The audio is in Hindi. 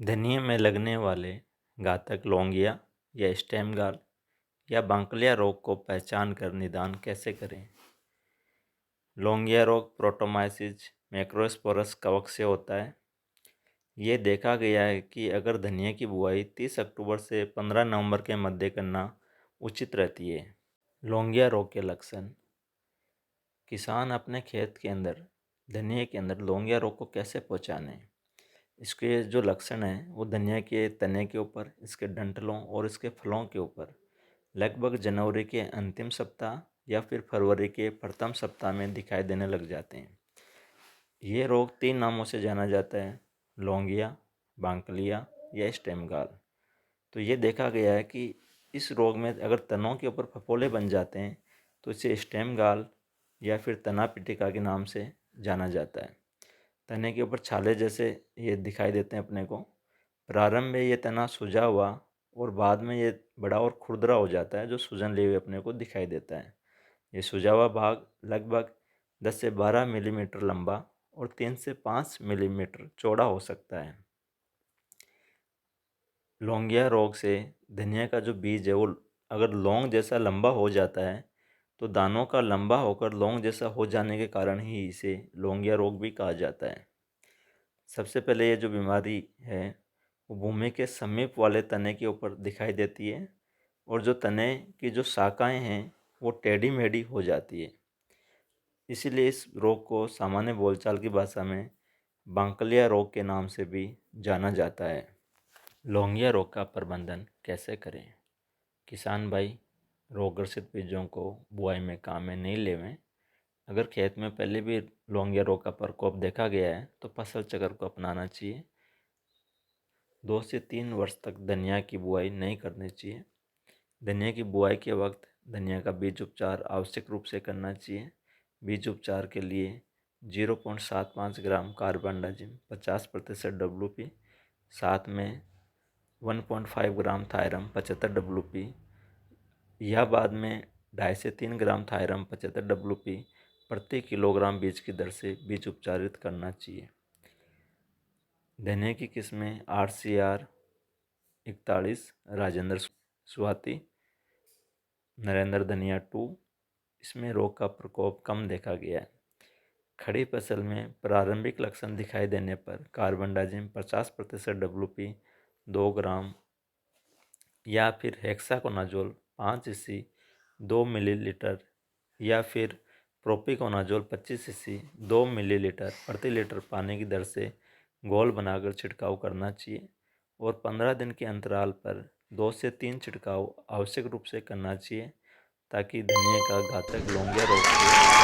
धनिये में लगने वाले घातक लौंगिया या स्टेम गाल या बांकलिया रोग को पहचान कर निदान कैसे करें। लौंगिया रोग प्रोटोमाइसिस मैक्रोस्पोरस कवक से होता है। ये देखा गया है कि अगर धनिया की बुआई 30 अक्टूबर से 15 नवंबर के मध्य करना उचित रहती है। लौंगिया रोग के लक्षण। किसान अपने खेत के अंदर धनिया के अंदर लौंगिया रोग को कैसे पहचानें। इसके जो लक्षण हैं वो धनिया के तने के ऊपर, इसके डंठलों और इसके फलों के ऊपर लगभग जनवरी के अंतिम सप्ताह या फिर फरवरी के प्रथम सप्ताह में दिखाई देने लग जाते हैं। ये रोग 3 नामों से जाना जाता है: लौंगिया, बांकलिया या स्टेम गाल। तो ये देखा गया है कि इस रोग में अगर तनों के ऊपर फफोले बन जाते हैं तो इसे स्टेम गाल या फिर तना पिटिका के नाम से जाना जाता है। तने के ऊपर छाले जैसे ये दिखाई देते हैं अपने को। प्रारंभ में ये तना सूजा हुआ और बाद में ये बड़ा और खुरदरा हो जाता है, जो सूजन लिए हुए अपने को दिखाई देता है। ये सूजा हुआ भाग लगभग 10 से 12 मिलीमीटर लंबा और 3 से 5 मिलीमीटर चौड़ा हो सकता है। लौंगिया रोग से धनिया का जो बीज है वो अगर लौंग जैसा लंबा हो जाता है तो दानों का लंबा होकर लौंग जैसा हो जाने के कारण ही इसे लौंगिया रोग भी कहा जाता है। सबसे पहले ये जो बीमारी है वो भूमि के समीप वाले तने के ऊपर दिखाई देती है और जो तने की जो शाखाएं हैं वो टेढ़ी मेढ़ी हो जाती है। इसीलिए इस रोग को सामान्य बोलचाल की भाषा में बांकलिया रोग के नाम से भी जाना जाता है। लौंगिया रोग का प्रबंधन कैसे करें। किसान भाई रोगग्रसित बीजों को बुआई में काम में नहीं लेवें। अगर खेत में पहले भी लौंगिया रोग का प्रकोप देखा गया है तो फसल चक्र को अपनाना चाहिए। 2 से 3 वर्ष तक धनिया की बुआई नहीं करनी चाहिए। धनिया की बुआई के वक्त धनिया का बीज उपचार आवश्यक रूप से करना चाहिए। बीज उपचार के लिए 0.75 ग्राम कार्बेंडाजिम 50% WP, साथ में 1.5 ग्राम थायरम 75 WP या बाद में 2.5 से 3 ग्राम थायरम 75 WP प्रति किलोग्राम बीज की दर से बीज उपचारित करना चाहिए। धनिया की किस्में RCR 41, राजेंद्र स्वाति, नरेंद्र धनिया 2, इसमें रोग का प्रकोप कम देखा गया है। खड़ी फसल में प्रारंभिक लक्षण दिखाई देने पर कार्बेंडाजिम 50% WP 2 ग्राम या फिर हेक्साकोनाजोल 5 cc 2 मिलीलीटर या फिर प्रोपिकोनाजोल 25 cc 2 मिलीलीटर प्रति लीटर पानी की दर से घोल बनाकर छिड़काव करना चाहिए और 15 दिन के अंतराल पर 2 से 3 छिड़काव आवश्यक रूप से करना चाहिए ताकि धनिया का घातक लौंगिया रोग से